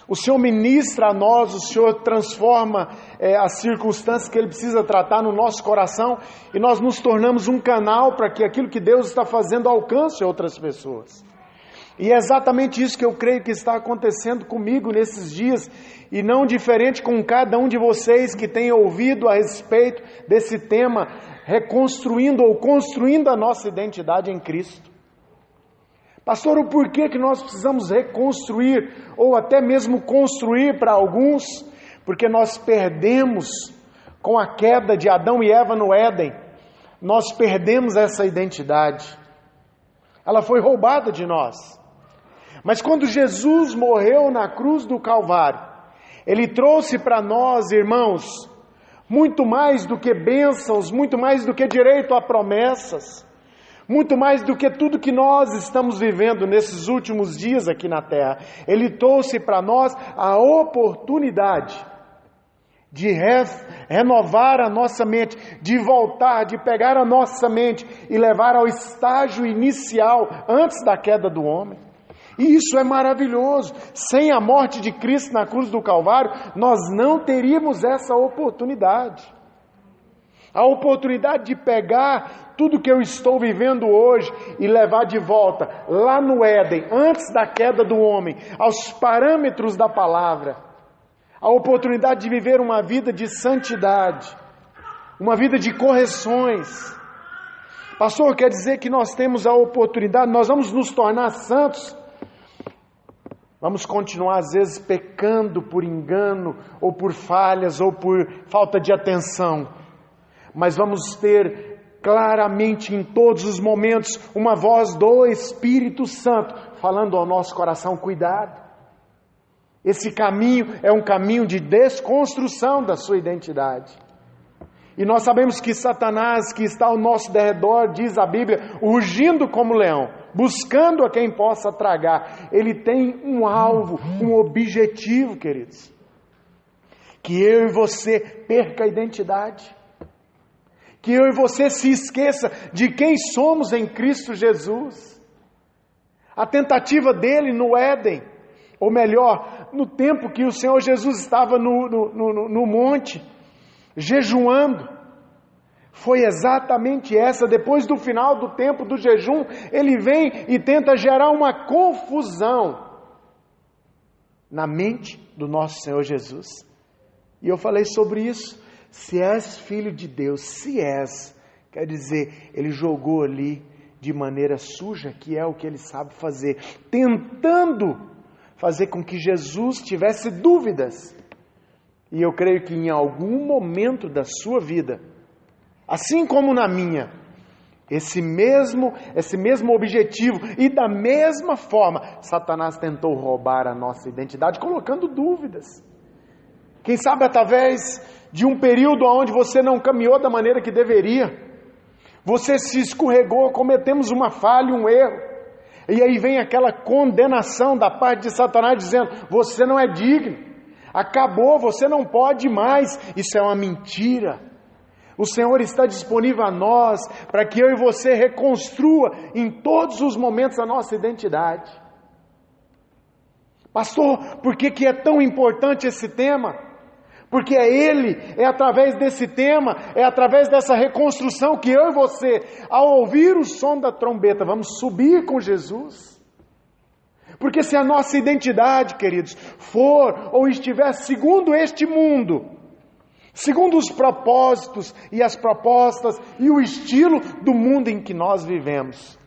O Senhor ministra a nós, o Senhor transforma as circunstâncias que Ele precisa tratar no nosso coração, e nós nos tornamos um canal para que aquilo que Deus está fazendo alcance outras pessoas. E é exatamente isso que eu creio que está acontecendo comigo nesses dias, e não diferente com cada um de vocês que tem ouvido a respeito desse tema, reconstruindo ou construindo a nossa identidade em Cristo. Pastor, o porquê que nós precisamos reconstruir, ou até mesmo construir para alguns? Porque nós perdemos, com a queda de Adão e Eva no Éden, nós perdemos essa identidade. Ela foi roubada de nós. Mas quando Jesus morreu na cruz do Calvário, Ele trouxe para nós, irmãos, muito mais do que bênçãos, muito mais do que direito a promessas, muito mais do que tudo que nós estamos vivendo nesses últimos dias aqui na terra. Ele trouxe para nós a oportunidade de renovar a nossa mente, de voltar, de pegar a nossa mente e levar ao estágio inicial, antes da queda do homem. E isso é maravilhoso. Sem a morte de Cristo na cruz do Calvário, nós não teríamos essa oportunidade. A oportunidade de pegar tudo que eu estou vivendo hoje e levar de volta lá no Éden, antes da queda do homem, aos parâmetros da palavra. A oportunidade de viver uma vida de santidade, uma vida de correções. Pastor, quer dizer que nós temos a oportunidade, nós vamos nos tornar santos? Vamos continuar às vezes pecando por engano, ou por falhas, ou por falta de atenção. Mas vamos ter claramente em todos os momentos uma voz do Espírito Santo falando ao nosso coração: cuidado. Esse caminho é um caminho de desconstrução da sua identidade. E nós sabemos que Satanás, que está ao nosso derredor, diz a Bíblia, rugindo como leão, buscando a quem possa tragar. Ele tem um alvo, um objetivo, queridos. Que eu e você perca a identidade. Que eu e você se esqueça de quem somos em Cristo Jesus. A tentativa dele no Éden, ou melhor, no tempo que o Senhor Jesus estava no monte, jejuando, foi exatamente essa. Depois do final do tempo do jejum, ele vem e tenta gerar uma confusão na mente do nosso Senhor Jesus. E eu falei sobre isso. Se és filho de Deus, se és, quer dizer, ele jogou ali de maneira suja, que é o que ele sabe fazer, tentando fazer com que Jesus tivesse dúvidas. E eu creio que em algum momento da sua vida, assim como na minha, esse mesmo objetivo, e da mesma forma, Satanás tentou roubar a nossa identidade, colocando dúvidas. Quem sabe através de um período onde você não caminhou da maneira que deveria, você se escorregou, cometemos uma falha, um erro, e aí vem aquela condenação da parte de Satanás dizendo: você não é digno, acabou, você não pode mais. Isso é uma mentira. O Senhor está disponível a nós para que eu e você reconstrua em todos os momentos a nossa identidade. Pastor, por que é tão importante esse tema? Porque é através desse tema, é através dessa reconstrução que eu e você, ao ouvir o som da trombeta, vamos subir com Jesus. Porque se a nossa identidade, queridos, for ou estiver segundo este mundo, segundo os propósitos e as propostas e o estilo do mundo em que nós vivemos,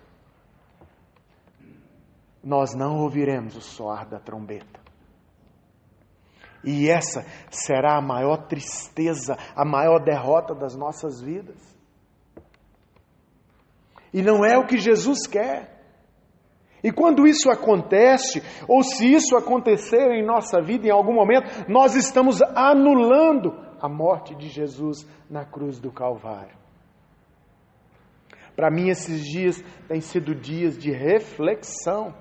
nós não ouviremos o soar da trombeta. E essa será a maior tristeza, a maior derrota das nossas vidas. E não é o que Jesus quer. E quando isso acontece, ou se isso acontecer em nossa vida em algum momento, nós estamos anulando a morte de Jesus na cruz do Calvário. Para mim esses dias têm sido dias de reflexão.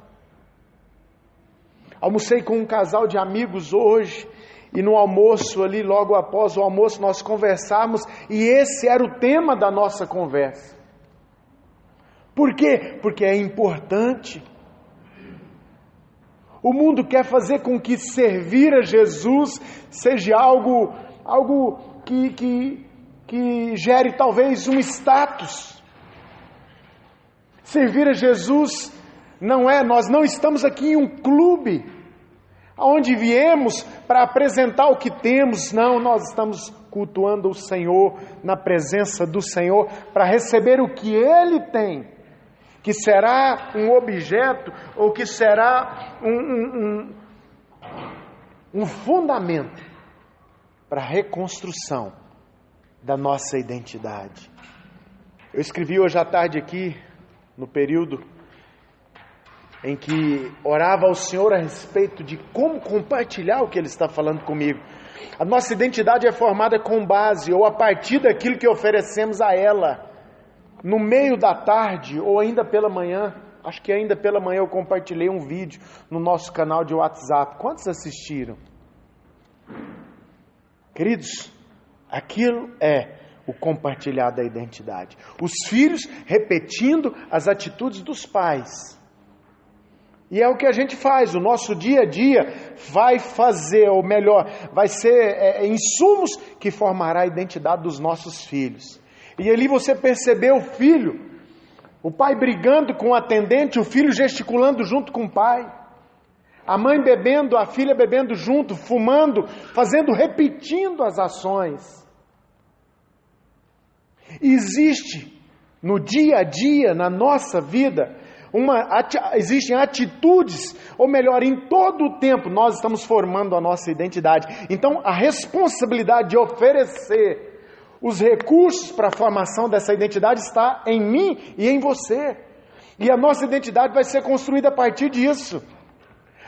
Almocei com um casal de amigos hoje, e no almoço ali, logo após o almoço, nós conversamos, e esse era o tema da nossa conversa. Por quê? Porque é importante. O mundo quer fazer com que servir a Jesus seja algo que gere talvez um status. Servir a Jesus nós não estamos aqui em um clube, onde viemos para apresentar o que temos. Não, nós estamos cultuando o Senhor, na presença do Senhor, para receber o que Ele tem, que será um objeto, ou que será um fundamento para a reconstrução da nossa identidade. Eu escrevi hoje à tarde aqui, no período em que orava ao Senhor a respeito de como compartilhar o que Ele está falando comigo. A nossa identidade é formada com base, ou a partir daquilo que oferecemos a ela. No meio da tarde, ou ainda pela manhã, acho que ainda pela manhã eu compartilhei um vídeo no nosso canal de WhatsApp. Quantos assistiram? Queridos, aquilo é o compartilhar da identidade. Os filhos repetindo as atitudes dos pais. E é o que a gente faz, o nosso dia a dia vai fazer, ou melhor, vai ser insumos que formará a identidade dos nossos filhos. E ali você percebeu o filho, o pai brigando com o atendente, o filho gesticulando junto com o pai, a mãe bebendo, a filha bebendo junto, fumando, repetindo as ações. Existe no dia a dia, na nossa vida, existem atitudes, ou melhor, em todo o tempo nós estamos formando a nossa identidade. Então a responsabilidade de oferecer os recursos para a formação dessa identidade está em mim e em você. E a nossa identidade vai ser construída a partir disso.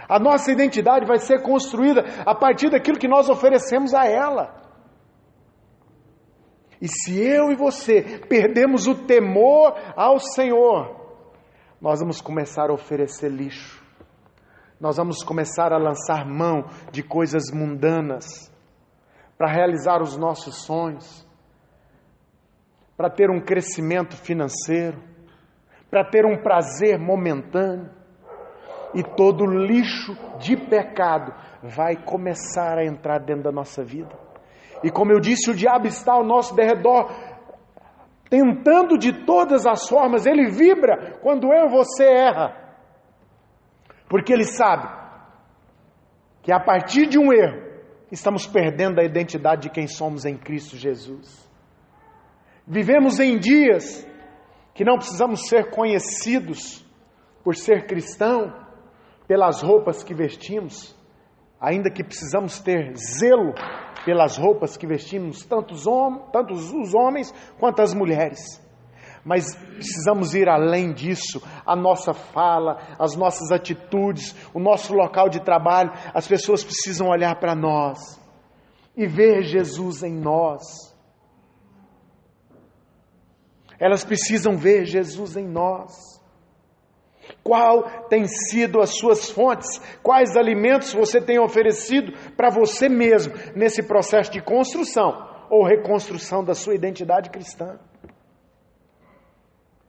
A nossa identidade vai ser construída a partir daquilo que nós oferecemos a ela. E se eu e você perdemos o temor ao Senhor, nós vamos começar a oferecer lixo. Nós vamos começar a lançar mão de coisas mundanas para realizar os nossos sonhos, para ter um crescimento financeiro, para ter um prazer momentâneo. E todo lixo de pecado vai começar a entrar dentro da nossa vida. E como eu disse, o diabo está ao nosso derredor, tentando de todas as formas. Ele vibra quando eu e você erra, porque ele sabe que a partir de um erro estamos perdendo a identidade de quem somos em Cristo Jesus. Vivemos em dias que não precisamos ser conhecidos por ser cristão, pelas roupas que vestimos, ainda que precisamos ter zelo pelas roupas que vestimos, tanto os homens quanto as mulheres. Mas precisamos ir além disso. A nossa fala, as nossas atitudes, o nosso local de trabalho, as pessoas precisam olhar para nós e ver Jesus em nós. Elas precisam ver Jesus em nós. Qual tem sido as suas fontes? Quais alimentos você tem oferecido para você mesmo nesse processo de construção ou reconstrução da sua identidade cristã?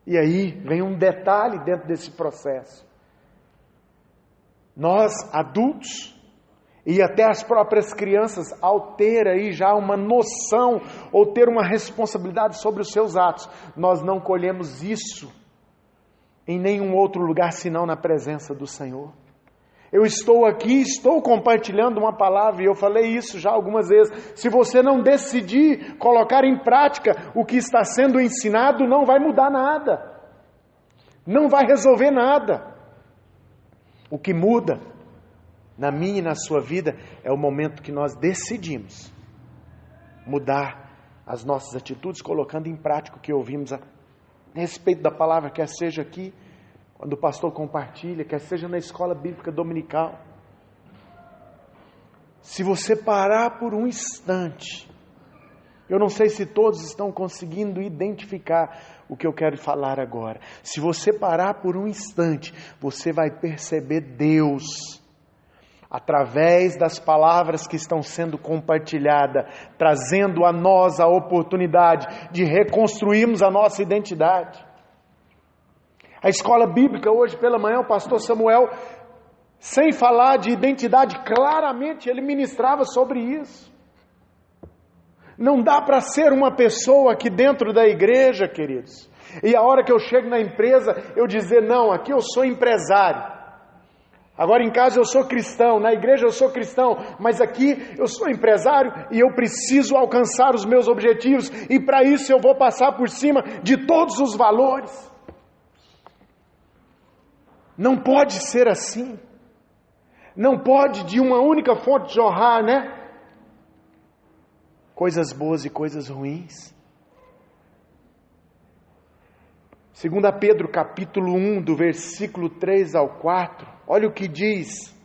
E aí vem um detalhe dentro desse processo. Nós, adultos, e até as próprias crianças, ao ter aí já uma noção ou ter uma responsabilidade sobre os seus atos, nós não colhemos isso em nenhum outro lugar senão na presença do Senhor. Eu estou aqui, estou compartilhando uma palavra, e eu falei isso já algumas vezes. Se você não decidir colocar em prática o que está sendo ensinado, não vai mudar nada. Não vai resolver nada. O que muda na minha e na sua vida é o momento que nós decidimos mudar as nossas atitudes, colocando em prática o que ouvimos a respeito da palavra, quer seja aqui, quando o pastor compartilha, quer seja na escola bíblica dominical. Se você parar por um instante, eu não sei se todos estão conseguindo identificar o que eu quero falar agora. Se você parar por um instante, você vai perceber Deus através das palavras que estão sendo compartilhadas, trazendo a nós a oportunidade de reconstruirmos a nossa identidade. A escola bíblica, hoje pela manhã, o pastor Samuel Sem falar de identidade, claramente ele ministrava sobre isso. Não dá para ser uma pessoa aqui dentro da igreja, queridos, e a hora que eu chego na empresa, eu dizer, não, aqui eu sou empresário. Agora em casa eu sou cristão, na igreja eu sou cristão, mas aqui eu sou empresário e eu preciso alcançar os meus objetivos, e para isso eu vou passar por cima de todos os valores. Não pode ser assim. Não pode de uma única fonte jorrar, né? Coisas boas e coisas ruins. 2 Pedro capítulo 1, do versículo 3 ao 4, olha o que diz.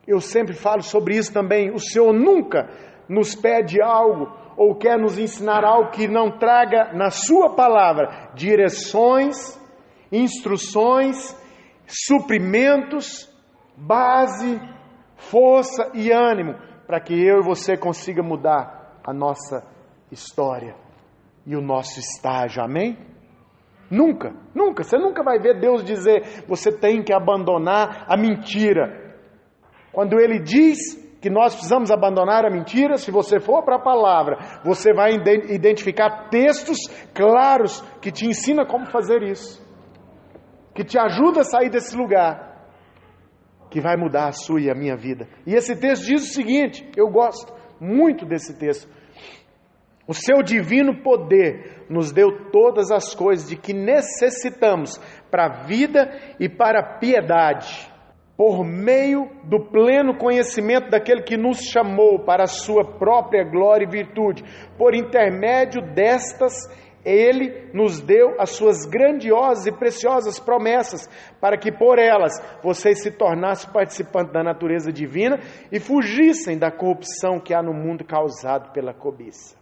Eu sempre falo sobre isso também. O Senhor nunca nos pede algo ou quer nos ensinar algo que não traga na sua palavra direções, instruções, suprimentos, base, força e ânimo, para que eu e você consiga mudar a nossa história e o nosso estágio, amém? Nunca, nunca, você nunca vai ver Deus dizer, você tem que abandonar a mentira. Quando Ele diz que nós precisamos abandonar a mentira, se você for para a palavra, você vai identificar textos claros que te ensinam como fazer isso, que te ajuda a sair desse lugar, que vai mudar a sua e a minha vida. E esse texto diz o seguinte, eu gosto muito desse texto: o seu divino poder nos deu todas as coisas de que necessitamos para a vida e para a piedade, por meio do pleno conhecimento daquele que nos chamou para a sua própria glória e virtude. Por intermédio destas, Ele nos deu as suas grandiosas e preciosas promessas, para que por elas vocês se tornassem participantes da natureza divina e fugissem da corrupção que há no mundo causado pela cobiça.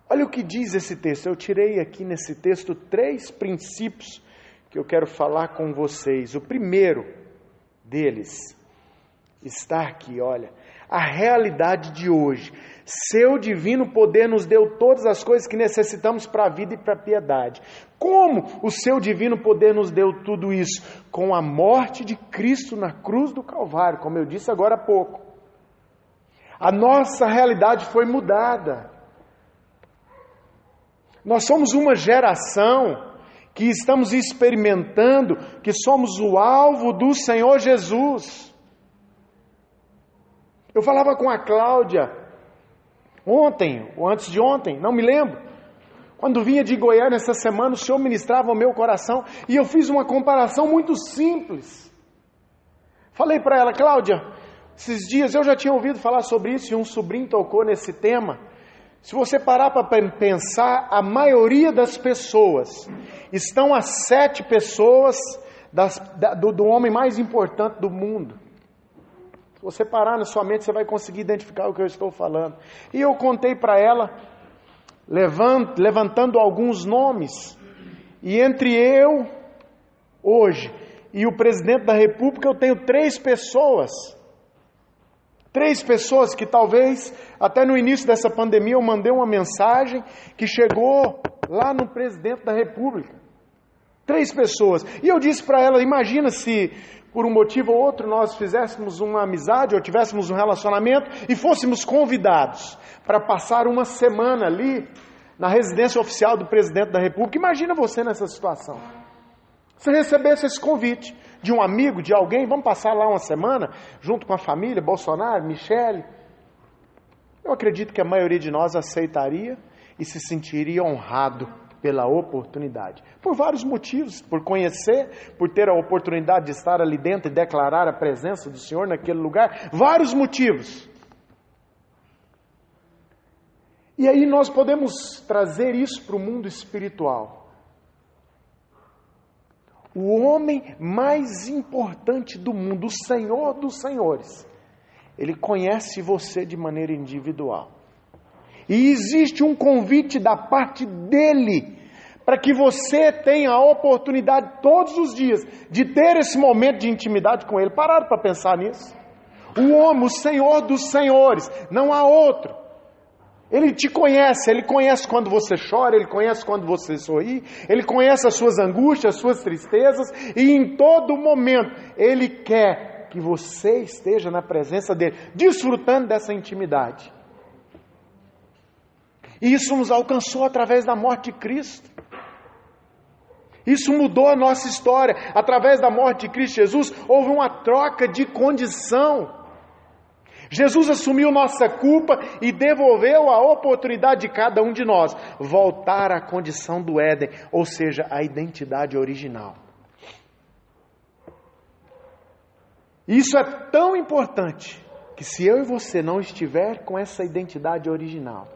Olha o que diz esse texto. Eu tirei aqui nesse texto 3 princípios que eu quero falar com vocês. O primeiro deles está aqui, olha. A realidade de hoje. Seu divino poder nos deu todas as coisas que necessitamos para a vida e para a piedade. Como o seu divino poder nos deu tudo isso? Com a morte de Cristo na cruz do Calvário, como eu disse agora há pouco. A nossa realidade foi mudada. Nós somos uma geração que estamos experimentando que somos o alvo do Senhor Jesus. Eu falava com a Cláudia ontem, ou antes de ontem, não me lembro. Quando vinha de Goiânia essa semana, o Senhor ministrava o meu coração e eu fiz uma comparação muito simples. Falei para ela, Cláudia, esses dias eu já tinha ouvido falar sobre isso e um sobrinho tocou nesse tema. Se você parar para pensar, a maioria das pessoas estão a 7 pessoas do homem mais importante do mundo. Se você parar na sua mente, você vai conseguir identificar o que eu estou falando. E eu contei para ela, levantando alguns nomes, e entre eu, hoje, e o presidente da República, eu tenho 3 pessoas. 3 pessoas que talvez, até no início dessa pandemia, eu mandei uma mensagem que chegou lá no presidente da República. 3 pessoas. E eu disse para ela, imagina se por um motivo ou outro nós fizéssemos uma amizade ou tivéssemos um relacionamento e fôssemos convidados para passar uma semana ali na residência oficial do presidente da República. Imagina você nessa situação. Você recebesse esse convite de um amigo, de alguém, vamos passar lá uma semana, junto com a família, Bolsonaro, Michele. Eu acredito que a maioria de nós aceitaria e se sentiria honrado pela oportunidade. Por vários motivos, por conhecer, por ter a oportunidade de estar ali dentro e declarar a presença do Senhor naquele lugar, vários motivos. E aí nós podemos trazer isso para o mundo espiritual. O homem mais importante do mundo, o Senhor dos Senhores, Ele conhece você de maneira individual. E existe um convite da parte dEle, para que você tenha a oportunidade todos os dias, de ter esse momento de intimidade com Ele. Pararam para pensar nisso? O homem, o Senhor dos Senhores, não há outro. Ele te conhece, Ele conhece quando você chora, Ele conhece quando você sorri, Ele conhece as suas angústias, as suas tristezas, e em todo momento Ele quer que você esteja na presença dEle, desfrutando dessa intimidade. E isso nos alcançou através da morte de Cristo. Isso mudou a nossa história. Através da morte de Cristo Jesus, houve uma troca de condição. Jesus assumiu nossa culpa e devolveu a oportunidade de cada um de nós voltar à condição do Éden, ou seja, à identidade original. Isso é tão importante que se eu e você não estiver com essa identidade original,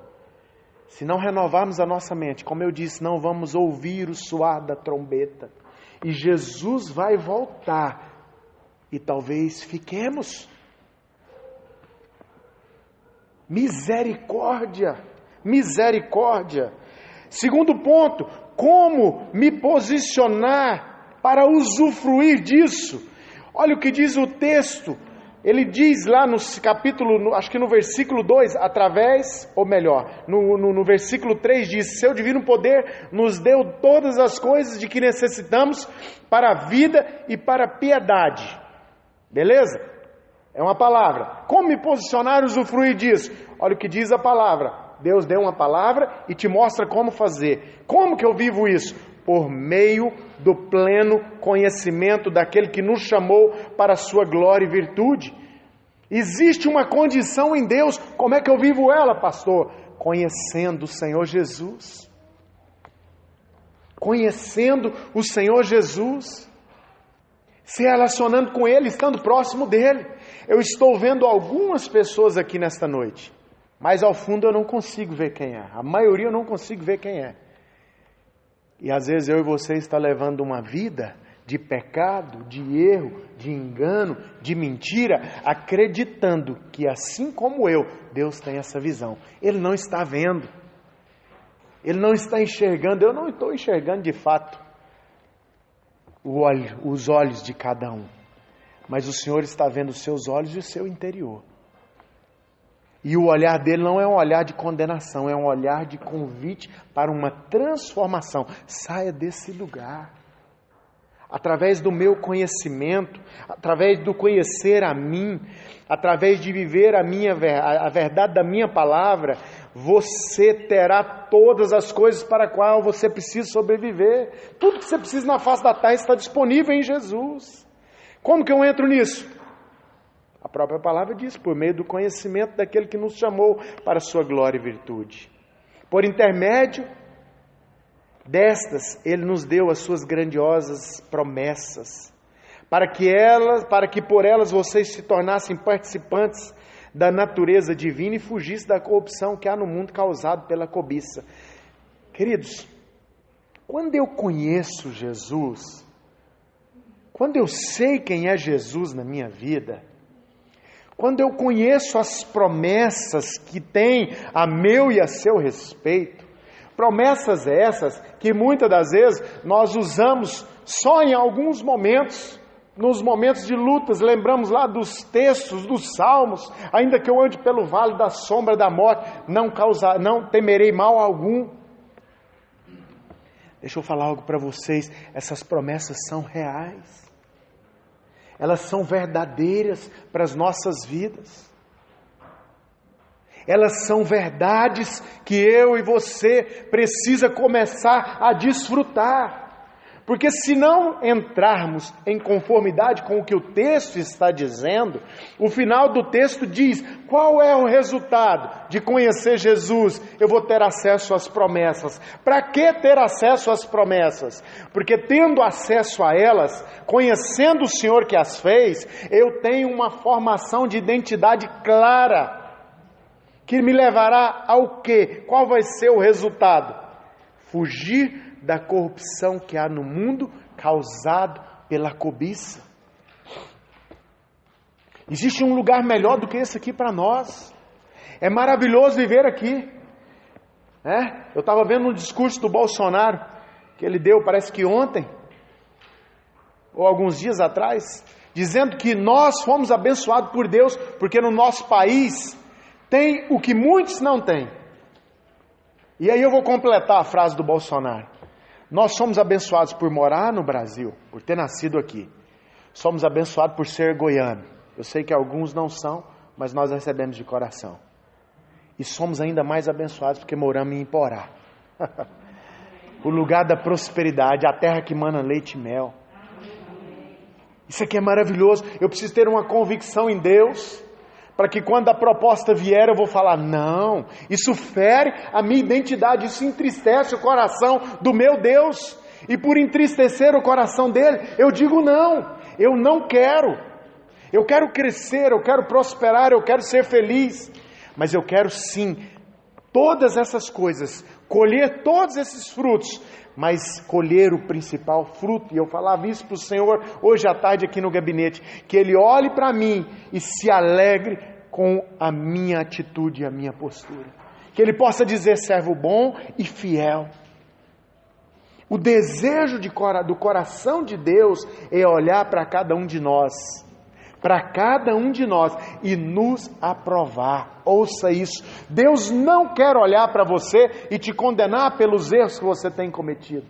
se não renovarmos a nossa mente, como eu disse, não vamos ouvir o soar da trombeta. E Jesus vai voltar. E talvez fiquemos. Misericórdia. Misericórdia. Segundo ponto, como me posicionar para usufruir disso? Olha o que diz o texto. Ele diz lá no capítulo, acho que no versículo 2, no versículo 3 diz: seu divino poder nos deu todas as coisas de que necessitamos para a vida e para a piedade. Beleza? É uma palavra. Como me posicionar e usufruir disso? Olha o que diz a palavra. Deus deu uma palavra e te mostra como fazer. Como que eu vivo isso? Por meio do pleno conhecimento daquele que nos chamou para a sua glória e virtude. Existe uma condição em Deus. Como é que eu vivo ela, pastor? Conhecendo o Senhor Jesus. Conhecendo o Senhor Jesus. Se relacionando com Ele, estando próximo dEle. Eu estou vendo algumas pessoas aqui nesta noite, mas ao fundo eu não consigo ver quem é. A maioria eu não consigo ver quem é. E às vezes eu e você está levando uma vida de pecado, de erro, de engano, de mentira, acreditando que assim como eu, Deus tem essa visão. Ele não está vendo. Ele não está enxergando. Eu não estou enxergando de fato os olhos de cada um. Mas o Senhor está vendo os seus olhos e o seu interior. E o olhar dele não é um olhar de condenação, é um olhar de convite para uma transformação. Saia desse lugar. Através do meu conhecimento, através do conhecer a mim, através de viver a verdade da minha palavra, você terá todas as coisas para as quais você precisa sobreviver. Tudo que você precisa na face da terra está disponível em Jesus. Como que eu entro nisso? A própria palavra diz, por meio do conhecimento daquele que nos chamou para a sua glória e virtude. Por intermédio destas, Ele nos deu as suas grandiosas promessas, para que por elas vocês se tornassem participantes da natureza divina e fugissem da corrupção que há no mundo causado pela cobiça. Queridos, quando eu conheço Jesus, quando eu sei quem é Jesus na minha vida, quando eu conheço as promessas que tem a meu e a seu respeito, promessas essas que muitas das vezes nós usamos só em alguns momentos, nos momentos de lutas, lembramos lá dos textos, dos salmos, ainda que eu ande pelo vale da sombra da morte, não temerei mal algum. Deixa eu falar algo para vocês, essas promessas são reais. Elas são verdadeiras para as nossas vidas. Elas são verdades que eu e você precisa começar a desfrutar. Porque se não entrarmos em conformidade com o que o texto está dizendo, o final do texto diz, qual é o resultado de conhecer Jesus? Eu vou ter acesso às promessas. Para que ter acesso às promessas? Porque tendo acesso a elas, conhecendo o Senhor que as fez, eu tenho uma formação de identidade clara, que me levará ao quê? Qual vai ser o resultado? Fugir da corrupção que há no mundo causado pela cobiça. Existe um lugar melhor do que esse aqui para nós. É maravilhoso viver aqui. Eu estava vendo um discurso do Bolsonaro, que ele deu, parece que ontem, ou alguns dias atrás, dizendo que nós fomos abençoados por Deus, porque no nosso país tem o que muitos não têm. E aí eu vou completar a frase do Bolsonaro. Nós somos abençoados por morar no Brasil, por ter nascido aqui. Somos abençoados por ser goiano. Eu sei que alguns não são, mas nós recebemos de coração. E somos ainda mais abençoados porque moramos em Iporá. O lugar da prosperidade, a terra que mana leite e mel. Isso aqui é maravilhoso. Eu preciso ter uma convicção em Deus, para que quando a proposta vier eu vou falar, não, isso fere a minha identidade, isso entristece o coração do meu Deus. E por entristecer o coração dele, eu digo não, eu não quero. Eu quero crescer, eu quero prosperar, eu quero ser feliz. Mas eu quero sim, todas essas coisas, colher todos esses frutos, mas colher o principal fruto. E eu falava isso para o Senhor hoje à tarde aqui no gabinete, que Ele olhe para mim e se alegre com a minha atitude e a minha postura. Que Ele possa dizer, servo bom e fiel. O desejo do coração de Deus é olhar para cada um de nós, e nos aprovar. Ouça isso. Deus não quer olhar para você e te condenar pelos erros que você tem cometido.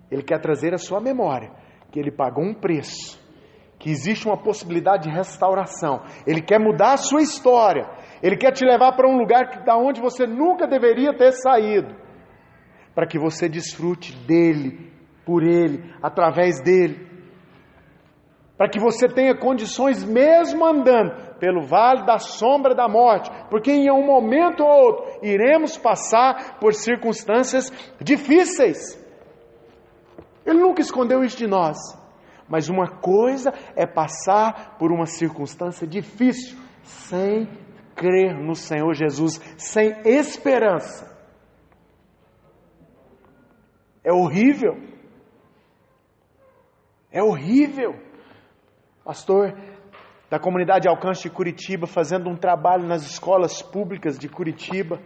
Ele quer trazer à sua memória que Ele pagou um preço, que existe uma possibilidade de restauração. Ele quer mudar a sua história. Ele quer te levar para um lugar da onde você nunca deveria ter saído, para que você desfrute dele, por ele, através dele. Para que você tenha condições, mesmo andando pelo vale da sombra da morte, porque em um momento ou outro iremos passar por circunstâncias difíceis. Ele nunca escondeu isso de nós. Mas uma coisa é passar por uma circunstância difícil, sem crer no Senhor Jesus, sem esperança. É horrível. É horrível. Pastor da comunidade Alcance de Curitiba, fazendo um trabalho nas escolas públicas de Curitiba.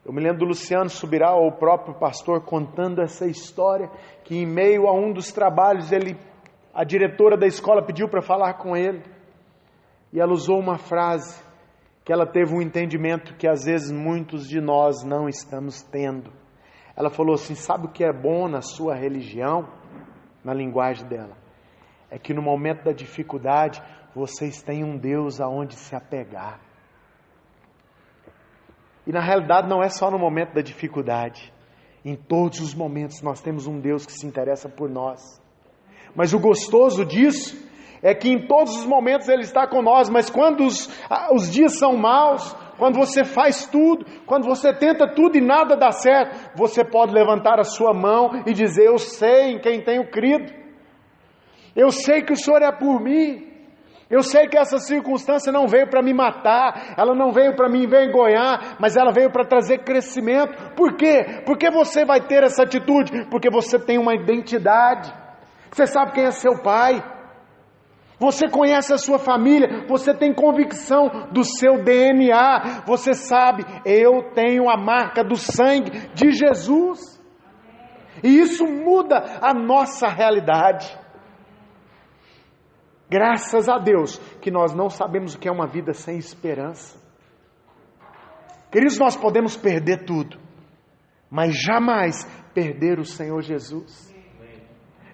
Eu me lembro do Luciano Subirá, o próprio pastor, contando essa história, que em meio a um dos trabalhos, a diretora da escola pediu para falar com ele. E ela usou uma frase, que ela teve um entendimento que às vezes muitos de nós não estamos tendo. Ela falou assim, sabe o que é bom na sua religião? Na linguagem dela. É que no momento da dificuldade, vocês têm um Deus aonde se apegar. E na realidade não é só no momento da dificuldade. Em todos os momentos nós temos um Deus que se interessa por nós. Mas o gostoso disso é que em todos os momentos Ele está com nós. Mas quando os dias são maus, quando você faz tudo, quando você tenta tudo e nada dá certo, você pode levantar a sua mão e dizer, eu sei em quem tenho crido. Eu sei que o Senhor é por mim. Eu sei que essa circunstância não veio para me matar, ela não veio para me envergonhar, mas ela veio para trazer crescimento. Por quê? Porque você vai ter essa atitude, porque você tem uma identidade. Você sabe quem é seu pai. Você conhece a sua família, você tem convicção do seu DNA. Você sabe, eu tenho a marca do sangue de Jesus. E isso muda a nossa realidade. Graças a Deus que nós não sabemos o que é uma vida sem esperança. Queridos, nós podemos perder tudo, mas jamais perder o Senhor Jesus.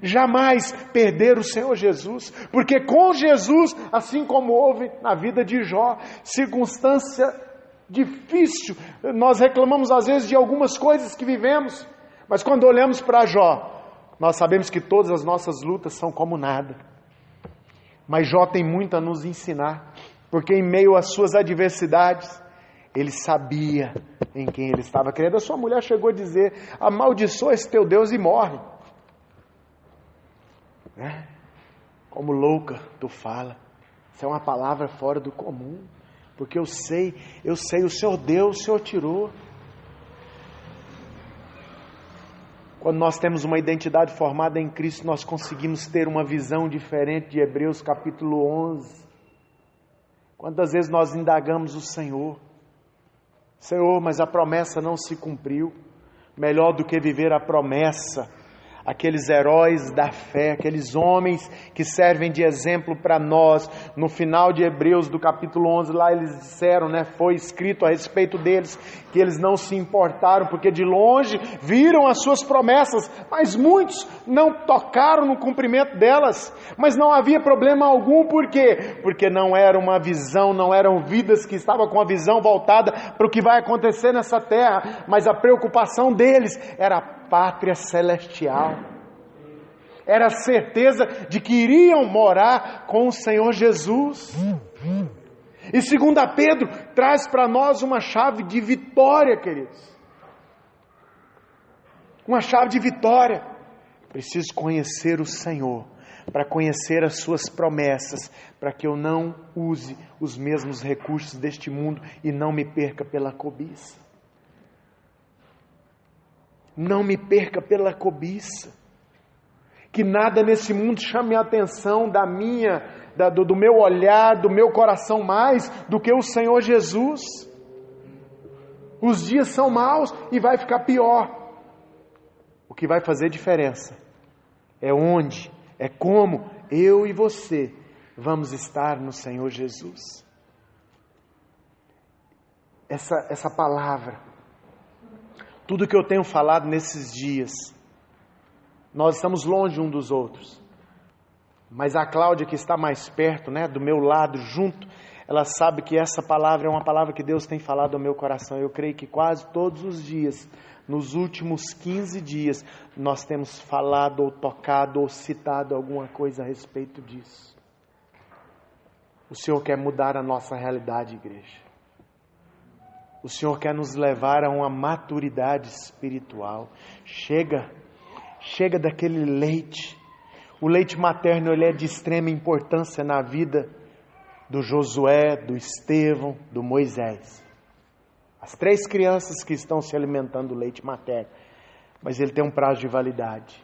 Jamais perder o Senhor Jesus, porque com Jesus, assim como houve na vida de Jó, circunstância difícil, nós reclamamos às vezes de algumas coisas que vivemos, mas quando olhamos para Jó, nós sabemos que todas as nossas lutas são como nada. Mas Jó tem muito a nos ensinar, porque em meio às suas adversidades, ele sabia em quem ele estava crendo. A sua mulher chegou a dizer, amaldiçoa esse teu Deus e morre. Como louca tu fala, isso é uma palavra fora do comum, porque eu sei, o Senhor deu, o Senhor tirou. Quando nós temos uma identidade formada em Cristo, nós conseguimos ter uma visão diferente de Hebreus capítulo 11. Quantas vezes nós indagamos o Senhor, mas a promessa não se cumpriu. Melhor do que viver a promessa, aqueles heróis da fé, aqueles homens que servem de exemplo para nós. No final de Hebreus, do capítulo 11, lá eles disseram, foi escrito a respeito deles, que eles não se importaram, porque de longe viram as suas promessas, mas muitos não tocaram no cumprimento delas. Mas não havia problema algum, por quê? Porque não era uma visão, não eram vidas que estavam com a visão voltada para o que vai acontecer nessa terra, mas a preocupação deles era a pátria celestial, era a certeza de que iriam morar com o Senhor Jesus. E 2 Pedro traz para nós uma chave de vitória, queridos. Uma chave de vitória. Preciso conhecer o Senhor, para conhecer as suas promessas, para que eu não use os mesmos recursos deste mundo e não me perca pela cobiça. Não me perca pela cobiça. Que nada nesse mundo chame a atenção do meu olhar, do meu coração mais do que o Senhor Jesus. Os dias são maus e vai ficar pior. O que vai fazer diferença é onde, é como eu e você vamos estar no Senhor Jesus. Essa palavra, tudo que eu tenho falado nesses dias, nós estamos longe um dos outros, mas a Cláudia, que está mais perto, do meu lado, junto, ela sabe que essa palavra é uma palavra que Deus tem falado ao meu coração. Eu creio que quase todos os dias, nos últimos 15 dias, nós temos falado ou tocado ou citado alguma coisa a respeito disso. O Senhor quer mudar a nossa realidade, igreja. O Senhor quer nos levar a uma maturidade espiritual. Chega daquele leite. O leite materno, ele é de extrema importância na vida do Josué, do Estevão, do Moisés. As 3 crianças que estão se alimentando do leite materno. Mas ele tem um prazo de validade.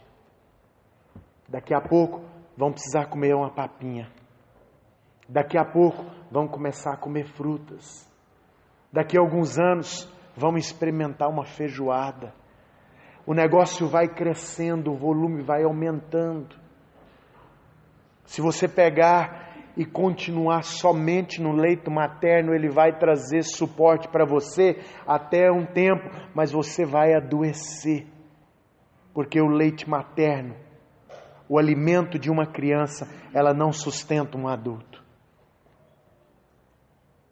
Daqui a pouco vão precisar comer uma papinha. Daqui a pouco vão começar a comer frutas. Daqui a alguns anos vão experimentar uma feijoada. O negócio vai crescendo, o volume vai aumentando. Se você pegar e continuar somente no leite materno, ele vai trazer suporte para você até um tempo, mas você vai adoecer. Porque o leite materno, o alimento de uma criança, ela não sustenta um adulto.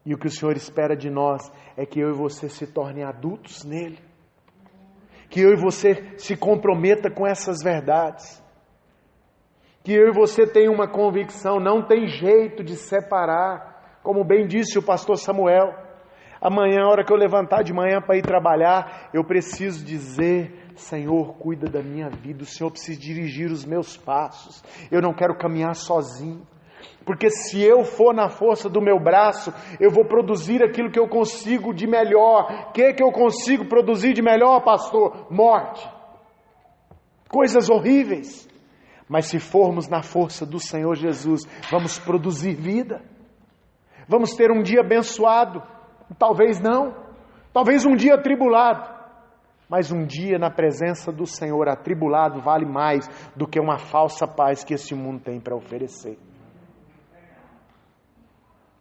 E o que o Senhor espera de nós é que eu e você se tornem adultos nele. Que eu e você se comprometa com essas verdades. Que eu e você tenham uma convicção, não tem jeito de separar. Como bem disse o pastor Samuel, amanhã, a hora que eu levantar de manhã para ir trabalhar, eu preciso dizer: Senhor, cuida da minha vida, o Senhor precisa dirigir os meus passos. Eu não quero caminhar sozinho. Porque se eu for na força do meu braço, eu vou produzir aquilo que eu consigo de melhor. O que eu consigo produzir de melhor, pastor? Morte. Coisas horríveis. Mas se formos na força do Senhor Jesus, vamos produzir vida. Vamos ter um dia abençoado. Talvez não. Talvez um dia atribulado. Mas um dia na presença do Senhor atribulado vale mais do que uma falsa paz que esse mundo tem para oferecer.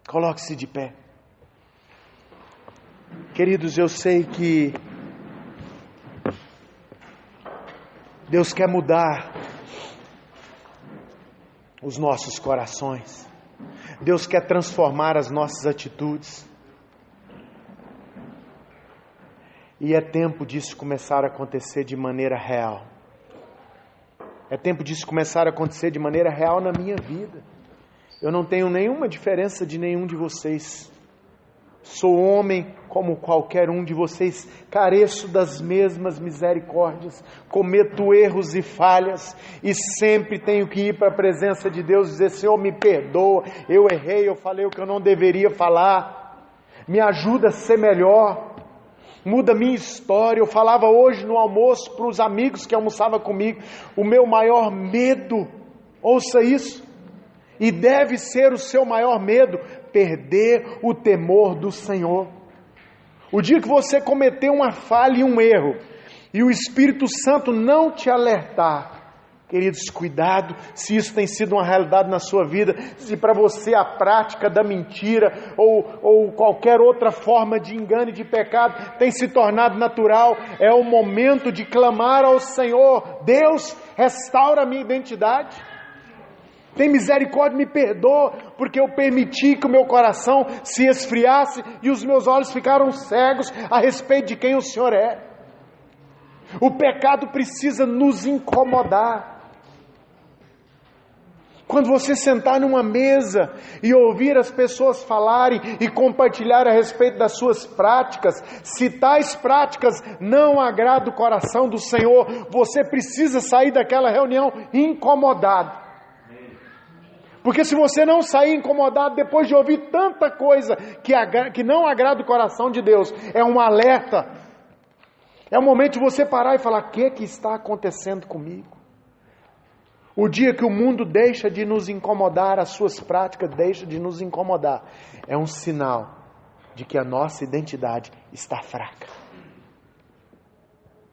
Coloque-se de pé. Queridos, eu sei que Deus quer mudar os nossos corações. Deus quer transformar as nossas atitudes. E é tempo disso começar a acontecer de maneira real. É tempo disso começar a acontecer de maneira real na minha vida. Eu não tenho nenhuma diferença de nenhum de vocês. Sou homem como qualquer um de vocês, careço das mesmas misericórdias, cometo erros e falhas, e sempre tenho que ir para a presença de Deus e dizer: Senhor, me perdoa, eu errei, eu falei o que eu não deveria falar, me ajuda a ser melhor, muda a minha história. Eu falava hoje no almoço para os amigos que almoçavam comigo, o meu maior medo, ouça isso, e deve ser o seu maior medo, perder o temor do Senhor. O dia que você cometer uma falha e um erro, e o Espírito Santo não te alertar, queridos, cuidado se isso tem sido uma realidade na sua vida, se para você a prática da mentira ou qualquer outra forma de engano e de pecado tem se tornado natural. É o momento de clamar ao Senhor: Deus, restaura a minha identidade. Tem misericórdia, me perdoa, porque eu permiti que o meu coração se esfriasse e os meus olhos ficaram cegos a respeito de quem o Senhor é. O pecado precisa nos incomodar. Quando você sentar numa mesa e ouvir as pessoas falarem e compartilhar a respeito das suas práticas, se tais práticas não agradam o coração do Senhor, você precisa sair daquela reunião incomodado. Porque se você não sair incomodado depois de ouvir tanta coisa que não agrada o coração de Deus, é um alerta. É o momento de você parar e falar: o que está acontecendo comigo? O dia que o mundo deixa de nos incomodar, as suas práticas deixam de nos incomodar, é um sinal de que a nossa identidade está fraca.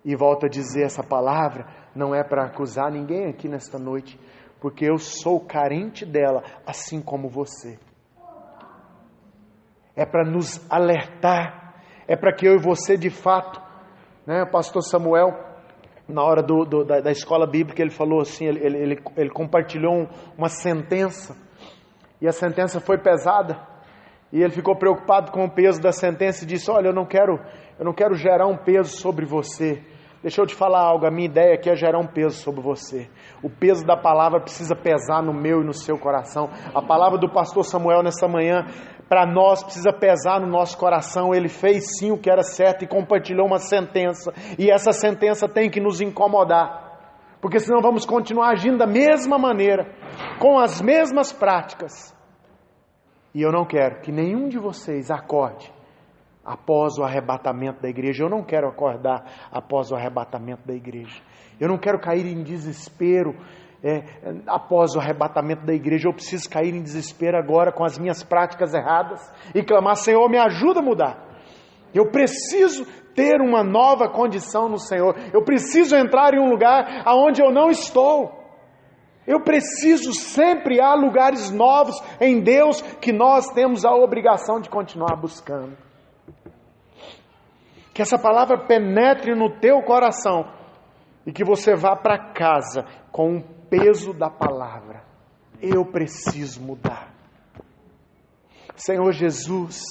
E volto a dizer, essa palavra não é para acusar ninguém aqui nesta noite, porque eu sou carente dela, assim como você. É para nos alertar, é para que eu e você de fato, o pastor Samuel, na hora da escola bíblica, ele falou assim, ele compartilhou uma sentença, e a sentença foi pesada, e ele ficou preocupado com o peso da sentença e disse: olha, eu não quero gerar um peso sobre você. Deixa eu te falar algo, a minha ideia aqui é gerar um peso sobre você. O peso da palavra precisa pesar no meu e no seu coração. A palavra do pastor Samuel nessa manhã, para nós, precisa pesar no nosso coração. Ele fez sim o que era certo e compartilhou uma sentença. E essa sentença tem que nos incomodar. Porque senão vamos continuar agindo da mesma maneira, com as mesmas práticas. E eu não quero que nenhum de vocês acorde após o arrebatamento da igreja. Eu não quero acordar após o arrebatamento da igreja. Eu não quero cair em desespero após o arrebatamento da igreja. Eu preciso cair em desespero agora com as minhas práticas erradas e clamar: Senhor, me ajuda a mudar. Eu preciso ter uma nova condição no Senhor. Eu preciso entrar em um lugar aonde eu não estou. Eu preciso, sempre há lugares novos em Deus que nós temos a obrigação de continuar buscando. Que essa palavra penetre no teu coração e que você vá para casa com o peso da palavra. Eu preciso mudar. Senhor Jesus,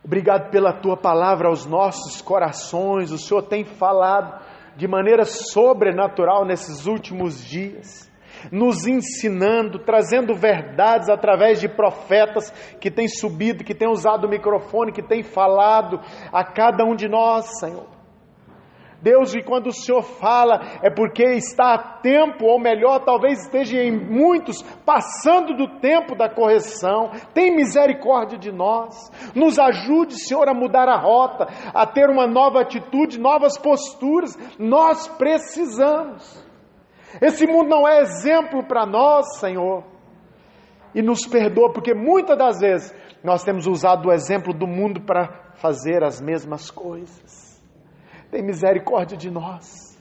obrigado pela tua palavra aos nossos corações. O Senhor tem falado de maneira sobrenatural nesses últimos dias, nos ensinando, trazendo verdades através de profetas que têm subido, que têm usado o microfone, que têm falado a cada um de nós, Senhor. Deus, e quando o Senhor fala, é porque está a tempo, ou melhor, talvez esteja em muitos, passando do tempo da correção. Tem misericórdia de nós. Nos ajude, Senhor, a mudar a rota, a ter uma nova atitude, novas posturas. Nós precisamos. Esse mundo não é exemplo para nós, Senhor. E nos perdoa, porque muitas das vezes nós temos usado o exemplo do mundo para fazer as mesmas coisas. Tem misericórdia de nós.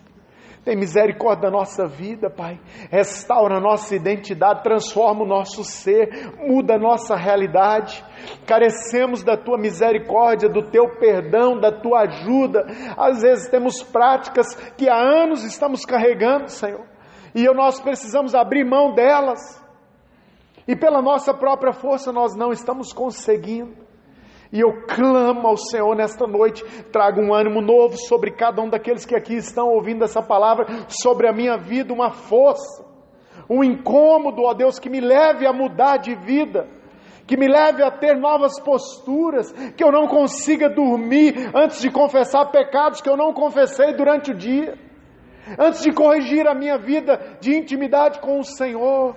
Tem misericórdia da nossa vida, Pai. Restaura a nossa identidade, transforma o nosso ser, muda a nossa realidade. Carecemos da Tua misericórdia, do Teu perdão, da Tua ajuda. Às vezes temos práticas que há anos estamos carregando, Senhor. E nós precisamos abrir mão delas. E pela nossa própria força nós não estamos conseguindo. E eu clamo ao Senhor nesta noite, traga um ânimo novo sobre cada um daqueles que aqui estão ouvindo essa palavra, sobre a minha vida, uma força, um incômodo, ó Deus, que me leve a mudar de vida, que me leve a ter novas posturas, que eu não consiga dormir antes de confessar pecados que eu não confessei durante o dia, antes de corrigir a minha vida de intimidade com o Senhor.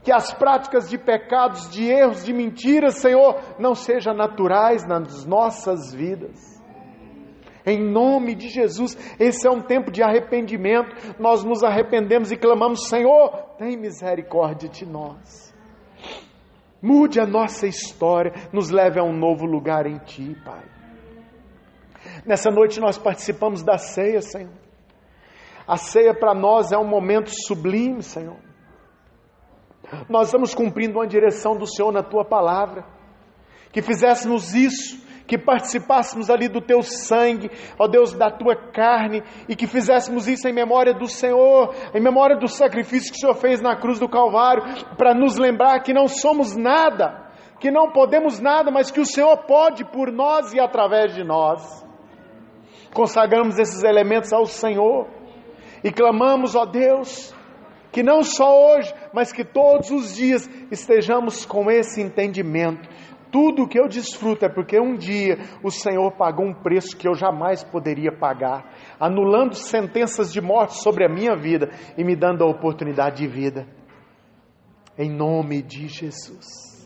Que as práticas de pecados, de erros, de mentiras, Senhor, não sejam naturais nas nossas vidas. Em nome de Jesus, esse é um tempo de arrependimento. Nós nos arrependemos e clamamos: Senhor, tem misericórdia de nós. Mude a nossa história, nos leve a um novo lugar em Ti, Pai. Nessa noite nós participamos da ceia, Senhor. A ceia para nós é um momento sublime, Senhor. Nós estamos cumprindo uma direção do Senhor na Tua palavra. Que fizéssemos isso, que participássemos ali do Teu sangue, ó Deus, da Tua carne, e que fizéssemos isso em memória do Senhor, em memória do sacrifício que o Senhor fez na cruz do Calvário, para nos lembrar que não somos nada, que não podemos nada, mas que o Senhor pode por nós e através de nós. Consagramos esses elementos ao Senhor e clamamos, ó Deus, que não só hoje, mas que todos os dias estejamos com esse entendimento. Tudo que eu desfruto é porque um dia o Senhor pagou um preço que eu jamais poderia pagar, anulando sentenças de morte sobre a minha vida e me dando a oportunidade de vida. Em nome de Jesus.